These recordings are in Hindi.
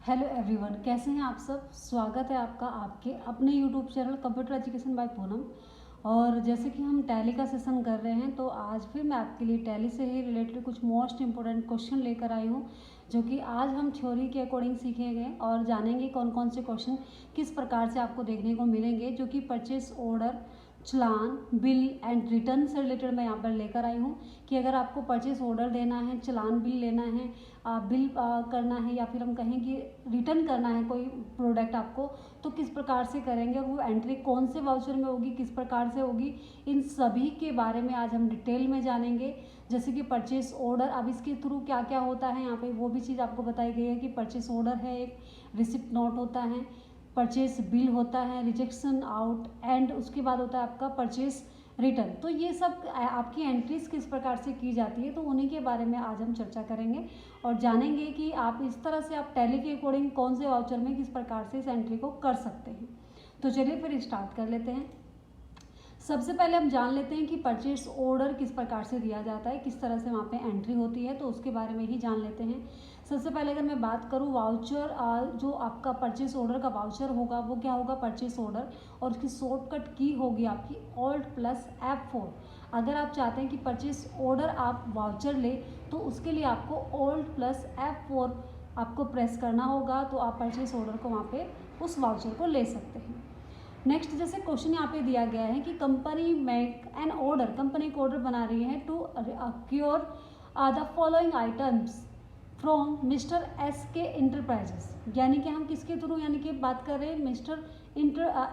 हेलो एवरीवन, कैसे हैं आप सब। स्वागत है आपका आपके अपने YouTube channel computer education by Poonam. और जैसे कि हम टैली का सेशन कर रहे हैं, तो आज फिर मैं आपके लिए टैली से ही रिलेटेड कुछ मोस्ट इंपॉर्टेंट क्वेश्चन लेकर आई हूँ, जो कि आज हम थ्योरी के अकॉर्डिंग सीखेंगे और जानेंगे कौन कौन से क्वेश्चन किस प्रकार से आपको देखने को मिलेंगे, जो कि purchase order, challan, bill and return से रिलेटेड मैं यहाँ पर लेकर आई हूँ कि अगर आपको परचेस ऑर्डर देना है, चलान बिल लेना है, बिल करना है, या फिर हम कहें कि रिटर्न करना है कोई प्रोडक्ट आपको, तो किस प्रकार से करेंगे और वो एंट्री कौन से वाउचर में होगी, किस प्रकार से होगी, इन सभी के बारे में आज हम डिटेल में जानेंगे। जैसे कि परचेस ऑर्डर, अब इसके थ्रू क्या क्या होता है यहाँ पे वो भी चीज़ आपको बताई गई है कि परचेस ऑर्डर है, एक रिसिप्ट नोट होता है, परचेस बिल होता है, रिजेक्शन आउट, एंड उसके बाद होता है आपका परचेस रिटर्न। तो ये सब आपकी एंट्रीज किस प्रकार से की जाती है, तो उन्हीं के बारे में आज हम चर्चा करेंगे और जानेंगे कि आप इस तरह से आप टैली के अकॉर्डिंग कौन से वाउचर में किस प्रकार से इस एंट्री को कर सकते हैं। तो चलिए फिर स्टार्ट कर लेते हैं। सबसे पहले हम जान लेते हैं कि परचेस ऑर्डर किस प्रकार से दिया जाता है, किस तरह से वहाँ पे एंट्री होती है, तो उसके बारे में ही जान लेते हैं। सबसे पहले अगर मैं बात करूँ वाउचर, जो आपका परचेस ऑर्डर का वाउचर होगा वो क्या होगा, परचेस ऑर्डर, और उसकी शॉर्टकट की होगी आपकी Alt+F4। अगर आप चाहते हैं कि परचेस ऑर्डर आप वाउचर ले, तो उसके लिए आपको Alt+F4 आपको प्रेस करना होगा, तो आप परचेस ऑर्डर को वहाँ पे उस वाउचर को ले सकते हैं। नेक्स्ट, जैसे क्वेश्चन यहाँ पे दिया गया है कि company make an order, company एक ऑर्डर बना रही है to acquire the following items from mister S K enterprises, यानी कि हम किसके थ्रू, यानी कि बात कर रहे हैं मिस्टर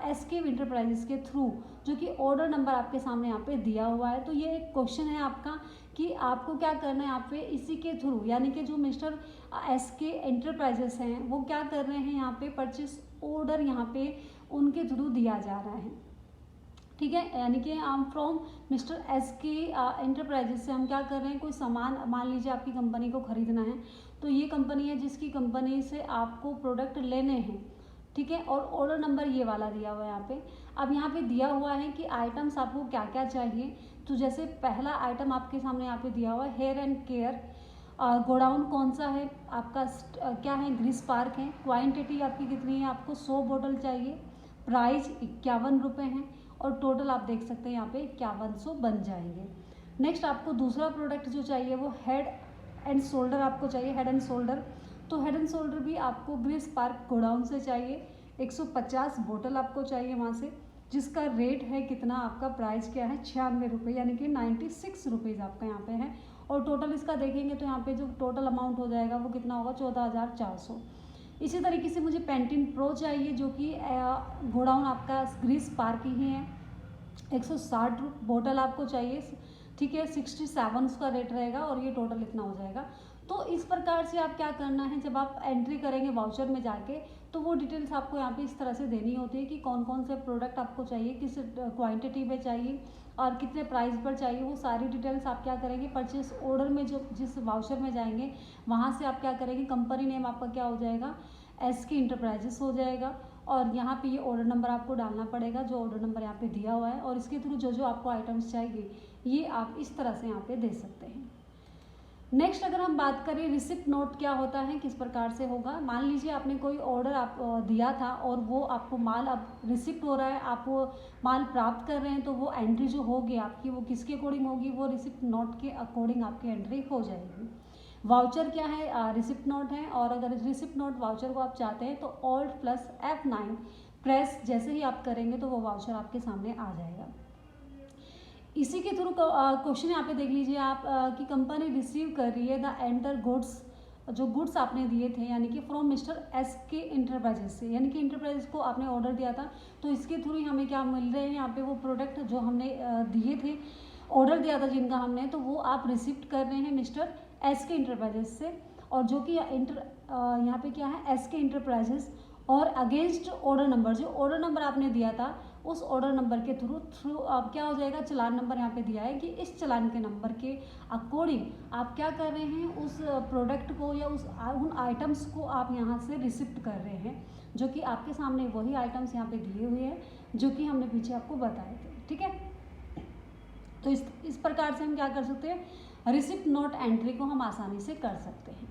एस के इंटरप्राइजेस के थ्रू, जो कि ऑर्डर नंबर आपके सामने यहाँ पे दिया हुआ है। तो ये एक क्वेश्चन है आपका कि आपको क्या करना है यहाँ पे इसी के थ्रू, यानी कि जो मिस्टर एस के इंटरप्राइजेस हैं वो क्या कर रहे हैं, यहाँ पे परचेस ऑर्डर यहाँ पे उनके थ्रू दिया जा रहा है। ठीक है, यानी कि हम from mister S K enterprises से हम क्या कर रहे हैं, कोई सामान, मान लीजिए आपकी कंपनी को खरीदना है, तो ये कंपनी है जिसकी कंपनी से आपको प्रोडक्ट लेने हैं। ठीक है, और ऑर्डर नंबर ये वाला दिया हुआ है यहाँ पे। अब यहाँ पे दिया हुआ है कि आइटम्स आपको क्या क्या चाहिए। तो जैसे पहला आइटम आपके सामने यहाँ पे दिया हुआ है हेयर एंड केयर, गोडाउन कौन सा है आपका, क्या है, ग्रीस पार्क है, क्वांटिटी आपकी कितनी है, आपको 100 बोतल चाहिए, प्राइस 51 रुपये हैं, और टोटल आप देख सकते हैं यहाँ पे 5100 बन जाएंगे। नेक्स्ट, आपको दूसरा प्रोडक्ट जो चाहिए वो हेड एंड शोल्डर आपको चाहिए, हेड एंड शोल्डर। तो हेड एंड शोल्डर भी आपको ग्रीस पार्क गोडाउन से चाहिए, 150 बोतल आपको चाहिए वहाँ से, जिसका रेट है कितना, आपका प्राइस क्या है 96 रुपये, यानी कि 96 रुपीज़ आपका यहाँ पे है। और टोटल इसका देखेंगे तो यहाँ पे जो टोटल अमाउंट हो जाएगा वो कितना होगा, 14,400। इसी तरीके से मुझे पेंटीन प्रो चाहिए, जो कि गोडाउन आपका ग्रीस पार्क ही है, 160 बोतल आपको चाहिए। ठीक है, 67 उसका रेट रहेगा, और ये टोटल इतना हो जाएगा। तो इस प्रकार से आप क्या करना है, जब आप एंट्री करेंगे वाउचर में जाके, तो वो डिटेल्स आपको यहाँ पे इस तरह से देनी होती है कि कौन कौन से प्रोडक्ट आपको चाहिए, किस क्वांटिटी में चाहिए और कितने प्राइस पर चाहिए। वो सारी डिटेल्स आप क्या करेंगे, परचेस ऑर्डर में जो जिस वाउचर में जाएंगे वहाँ से आप क्या करेंगे, कंपनी नेम आपका क्या हो जाएगा, एस के इंटरप्राइजेस हो जाएगा, और यहाँ पे ये ऑर्डर नंबर आपको डालना पड़ेगा, जो ऑर्डर नंबर यहाँ पे दिया हुआ है, और इसके थ्रू जो जो आपको आइटम्स चाहिए ये आप इस तरह से यहाँ पे दे सकते हैं। नेक्स्ट, अगर हम बात करें रिसिप्ट नोट क्या होता है, किस प्रकार से होगा। मान लीजिए आपने कोई ऑर्डर आप दिया था और वो आपको माल अब रिसिप्ट हो रहा है, आप वो माल प्राप्त कर रहे हैं, तो वो एंट्री जो होगी आपकी वो किसके अकॉर्डिंग होगी, वो रिसिप्ट नोट के अकॉर्डिंग आपकी एंट्री हो जाएगी। वाउचर क्या है, रिसिप्ट नोट है, और अगर रिसिप्ट नोट वाउचर को आप चाहते हैं तो Alt+F9 प्रेस जैसे ही आप करेंगे तो वो वाउचर आपके सामने आ जाएगा। इसी के थ्रू क्वेश्चन यहाँ पे देख लीजिए आप कि कंपनी रिसीव कर रही है द एंटर गुड्स, जो गुड्स आपने दिए थे, यानी कि from mister S K enterprises से, यानी कि इंटरप्राइजेस को आपने ऑर्डर दिया था, तो इसके थ्रू ही हमें क्या मिल रहे हैं यहाँ पे, वो प्रोडक्ट जो हमने दिए थे, ऑर्डर दिया था जिनका हमने, तो वो आप रिसिप्ट कर रहे हैं मिस्टर एस के इंटरप्राइजेस से, और जो कि यहाँ पे क्या है, एस के इंटरप्राइजेस, और अगेंस्ट ऑर्डर नंबर, जो ऑर्डर नंबर आपने दिया था उस ऑर्डर नंबर के थ्रू अब क्या हो जाएगा, चलान नंबर यहाँ पे दिया है कि इस चलान के नंबर के अकॉर्डिंग आप क्या कर रहे हैं, उस प्रोडक्ट को या उन आइटम्स को आप यहाँ से रिसिप्ट कर रहे हैं, जो कि आपके सामने वही आइटम्स यहाँ पे दिए हुए हैं जो कि हमने पीछे आपको बताए थे। ठीक है, तो इस प्रकार से हम क्या कर सकते हैं, रिसिप्ट नोट एंट्री को हम आसानी से कर सकते हैं।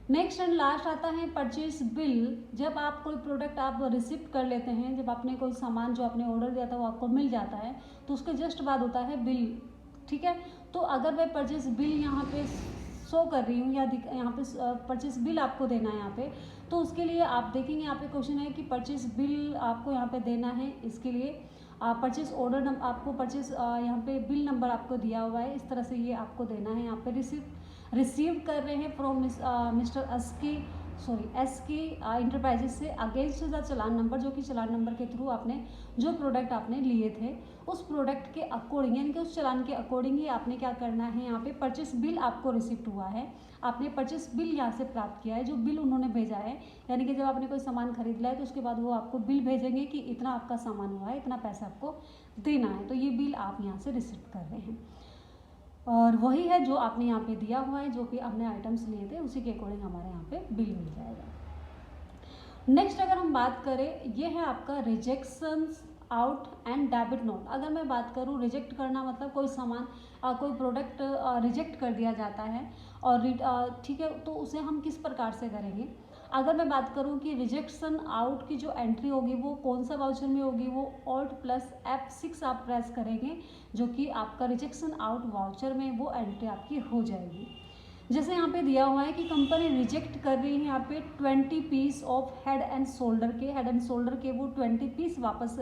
नेक्स्ट एंड लास्ट आता है परचेज बिल। जब आप कोई प्रोडक्ट आप रिसीव कर लेते हैं, जब आपने कोई सामान जो आपने ऑर्डर दिया था वो आपको मिल जाता है, तो उसके जस्ट बाद होता है बिल। ठीक है, तो अगर मैं परचेज बिल यहाँ पे शो कर रही हूँ या यहाँ पे परचेज बिल आपको देना है यहाँ पे, तो उसके लिए आप देखेंगे यहाँ पे क्वेश्चन है कि परचेज बिल आपको यहाँ पे देना है। इसके लिए परचेज ऑर्डर नंबर आपको परचेज यहाँ पे बिल नंबर आपको दिया हुआ है, इस तरह से ये आपको देना है। यहाँ पे रिसीव कर रहे हैं फ्रॉम मिस्टर एस की इंटरप्राइजेज से अगेंस्ट द चलान नंबर, जो कि चलान नंबर के थ्रू आपने जो प्रोडक्ट आपने लिए थे उस प्रोडक्ट के अकॉर्डिंग, यानी कि उस चलान के अकॉर्डिंग ही आपने क्या करना है। यहाँ पे परचेस बिल आपको रिसिप्ट हुआ है, आपने परचेस बिल यहाँ से प्राप्त किया है, जो बिल उन्होंने भेजा है, यानी कि जब आपने कोई सामान खरीद लिया है तो उसके बाद वो आपको बिल भेजेंगे कि इतना आपका सामान हुआ है, इतना पैसा आपको देना है, तो ये बिल आप यहाँ से रिसिप्ट कर रहे हैं और वही है जो आपने यहाँ पे दिया हुआ है, जो कि आपने आइटम्स लिए थे उसी के अकॉर्डिंग हमारे यहाँ पे बिल मिल जाएगा। नेक्स्ट अगर हम बात करें, ये है आपका rejections out and debit note. अगर मैं बात करूँ रिजेक्ट करना मतलब कोई सामान कोई प्रोडक्ट रिजेक्ट कर दिया जाता है और ठीक है, तो उसे हम किस प्रकार से करेंगे। अगर मैं बात करूं कि रिजेक्शन आउट की जो एंट्री होगी वो कौन सा वाउचर में होगी, वो Alt + F6 आप प्रेस करेंगे, जो कि आपका रिजेक्शन आउट वाउचर में वो एंट्री आपकी हो जाएगी। जैसे यहाँ पे दिया हुआ है कि कंपनी रिजेक्ट कर रही है यहाँ पे 20 piece of head and shoulder के वो 20 पीस वापस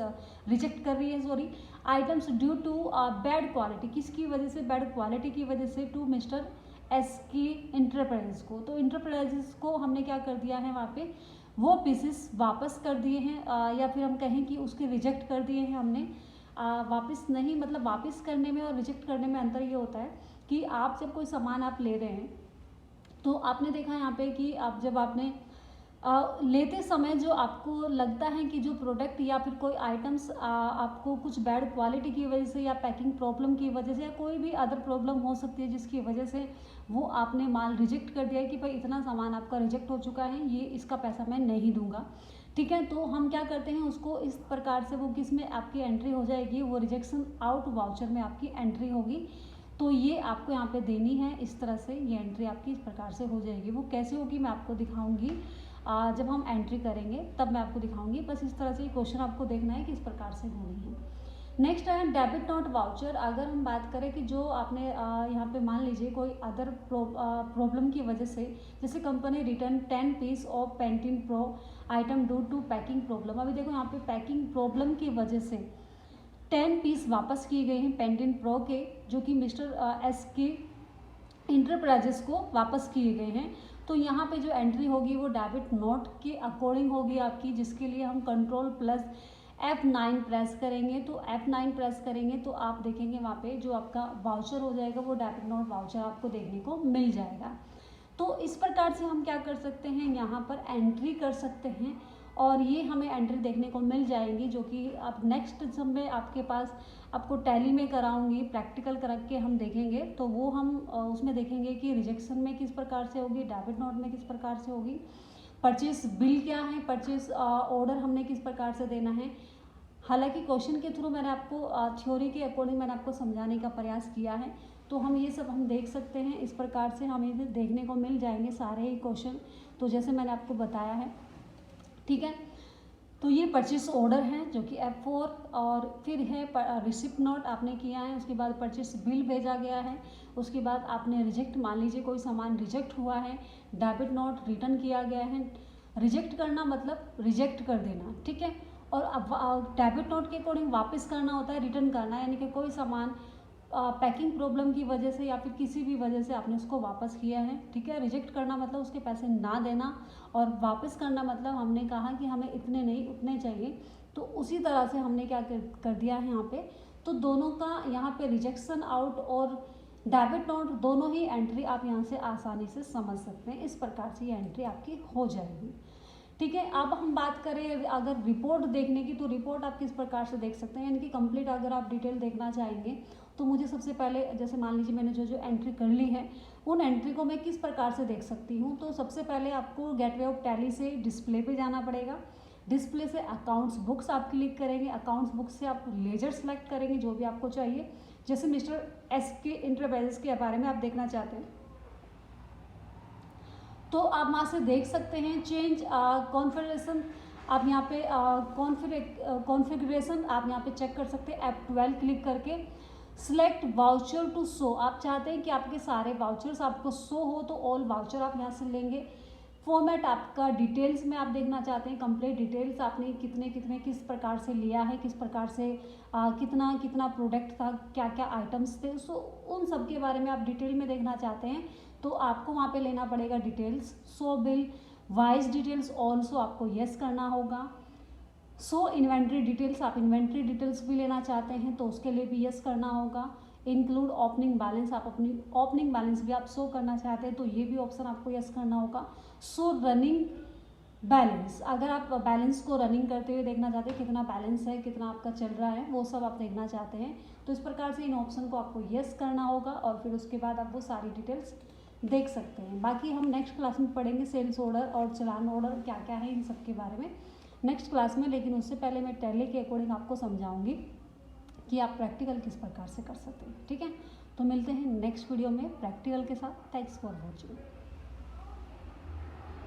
रिजेक्ट कर रही है, sorry items due to bad quality. किसकी वजह से? बैड क्वालिटी की वजह से, to mister S K enterprises को। तो इंटरप्राइजेस को हमने क्या कर दिया है, वहाँ पे वो पीसेस वापस कर दिए हैं या फिर हम कहें कि उसके रिजेक्ट कर दिए हैं हमने। वापस नहीं, मतलब वापस करने में और रिजेक्ट करने में अंतर ये होता है कि आप जब कोई सामान आप ले रहे हैं तो आपने देखा यहाँ पे कि आप जब आपने लेते समय जो आपको लगता है कि जो प्रोडक्ट या फिर कोई आइटम्स आपको कुछ बैड क्वालिटी की वजह से या पैकिंग प्रॉब्लम की वजह से या कोई भी अदर प्रॉब्लम हो सकती है जिसकी वजह से वो आपने माल रिजेक्ट कर दिया है कि भाई इतना सामान आपका रिजेक्ट हो चुका है, ये इसका पैसा मैं नहीं दूंगा। ठीक है, तो हम क्या करते हैं उसको इस प्रकार से, वो किस में आपकी एंट्री हो जाएगी, वो रिजेक्शन आउट वाउचर में आपकी एंट्री होगी। तो ये आपको यहाँ पे देनी है, इस तरह से ये एंट्री आपकी इस प्रकार से हो जाएगी। वो कैसे होगी मैं आपको दिखाऊंगी, जब हम एंट्री करेंगे तब मैं आपको दिखाऊंगी। बस इस तरह से ये क्वेश्चन आपको देखना है कि इस प्रकार से होनी है। नेक्स्ट है डेबिट नोट वाउचर। अगर हम बात करें कि जो आपने यहाँ पे मान लीजिए कोई अदर प्रॉब्लम की वजह से, जैसे company return 10 piece of Pantene pro item due to packing problem. अभी देखो यहाँ पे पैकिंग प्रॉब्लम की वजह से 10 पीस वापस किए गए हैं पेंटिन प्रो के, जो कि मिस्टर एस की इंटरप्राइजेस को वापस किए गए हैं। तो यहाँ पे जो एंट्री होगी वो डेबिट नोट के अकॉर्डिंग होगी आपकी, जिसके लिए हम Ctrl + F9 प्रेस करेंगे। तो F9 प्रेस करेंगे तो आप देखेंगे वहाँ पे जो आपका वाउचर हो जाएगा वो डेबिट नोट वाउचर आपको देखने को मिल जाएगा। तो इस प्रकार से हम क्या कर सकते हैं, यहाँ पर एंट्री कर सकते हैं और ये हमें एंट्री देखने को मिल जाएंगी, जो कि अब नेक्स्ट समय आपके पास आपको टैली में कराऊंगी, प्रैक्टिकल करा के हम देखेंगे। तो वो हम उसमें देखेंगे कि रिजेक्शन में किस प्रकार से होगी, डेबिट नोट में किस प्रकार से होगी, परचेस बिल क्या है, परचेस ऑर्डर हमने किस प्रकार से देना है। हालांकि क्वेश्चन के थ्रू मैंने आपको थ्योरी के अकॉर्डिंग मैंने आपको समझाने का प्रयास किया है, तो हम ये सब हम देख सकते हैं। इस प्रकार से हमें देखने को मिल जाएंगे सारे ही क्वेश्चन, तो जैसे मैंने आपको बताया है। ठीक है, तो ये परचेस ऑर्डर है जो कि F4, और फिर है रिसिप्ट नोट आपने किया है, उसके बाद परचेस बिल भेजा गया है, उसके बाद आपने रिजेक्ट, मान लीजिए कोई सामान रिजेक्ट हुआ है, डेबिट नोट रिटर्न किया गया है। रिजेक्ट करना मतलब रिजेक्ट कर देना, ठीक है। और अब डेबिट नोट के अकॉर्डिंग वापस करना होता है रिटर्न करना, यानी कि कोई सामान पैकिंग प्रॉब्लम की वजह से या फिर किसी भी वजह से आपने उसको वापस किया है, ठीक है। रिजेक्ट करना मतलब उसके पैसे ना देना, और वापस करना मतलब हमने कहा कि हमें इतने नहीं उतने चाहिए, तो उसी तरह से हमने क्या कर दिया है यहाँ पे। तो दोनों का यहाँ पे रिजेक्शन आउट और डेबिट नोट दोनों ही एंट्री आप यहाँ से आसानी से समझ सकते हैं। इस प्रकार से ये एंट्री आपकी हो जाएगी, ठीक है। अब हम बात करें अगर रिपोर्ट देखने की, तो रिपोर्ट आप किस प्रकार से देख सकते हैं, यानी कि कंप्लीट अगर आप डिटेल देखना चाहेंगे तो मुझे सबसे पहले, जैसे मान लीजिए मैंने जो एंट्री कर ली है उन एंट्री को मैं किस प्रकार से देख सकती हूँ। तो सबसे पहले आपको गेटवे ऑफ टैली से डिस्प्ले पे जाना पड़ेगा। डिस्प्ले से अकाउंट्स बुक्स आप क्लिक करेंगे, अकाउंट्स बुक्स से आप लेजर सेलेक्ट करेंगे जो भी आपको चाहिए। जैसे मिस्टर एस के इंटरप्राइजेस के बारे में आप देखना चाहते हैं तो आप वहाँ से देख सकते हैं चेंज कॉन्फ़िगरेशन, आप यहाँ पे कॉन्फ़िगरेशन आप यहाँ पे चेक कर सकते हैं F12 क्लिक करके। सिलेक्ट वाउचर टू शो, आप चाहते हैं कि आपके सारे वाउचर्स आपको शो हो तो ऑल वाउचर आप यहाँ से लेंगे। फॉर्मेट आपका डिटेल्स में आप देखना चाहते हैं कंप्लीट डिटेल्स, आपने कितने कितने किस प्रकार से लिया है, किस प्रकार से कितना कितना प्रोडक्ट था, क्या क्या आइटम्स थे, सो उन सब के बारे में आप डिटेल में देखना चाहते हैं तो आपको वहाँ पे लेना पड़ेगा डिटेल्स। सो बिल वाइज डिटेल्स ऑल्सो आपको यस करना होगा। सो इन्वेंट्री डिटेल्स, आप इन्वेंट्री डिटेल्स भी लेना चाहते हैं तो उसके लिए भी यस करना होगा। इंक्लूड ओपनिंग बैलेंस, आप अपनी ओपनिंग बैलेंस भी आप शो करना चाहते हैं तो ये भी ऑप्शन आपको यस करना होगा। सो रनिंग बैलेंस, अगर आप बैलेंस को रनिंग करते हुए देखना चाहते हैं कितना बैलेंस है, कितना आपका चल रहा है, वो सब आप देखना चाहते हैं तो इस प्रकार से इन ऑप्शन को आपको यस करना होगा और फिर उसके बाद आप वो सारी डिटेल्स देख सकते हैं। बाकी हम नेक्स्ट क्लास में पढ़ेंगे सेल्स ऑर्डर और चलान ऑर्डर क्या क्या है इन सब के बारे में नेक्स्ट क्लास में, लेकिन उससे पहले मैं टैली के अकॉर्डिंग आपको समझाऊंगी कि आप प्रैक्टिकल किस प्रकार से कर सकते हैं। ठीक है, तो मिलते हैं नेक्स्ट वीडियो में प्रैक्टिकल के साथ। Thanks for watching.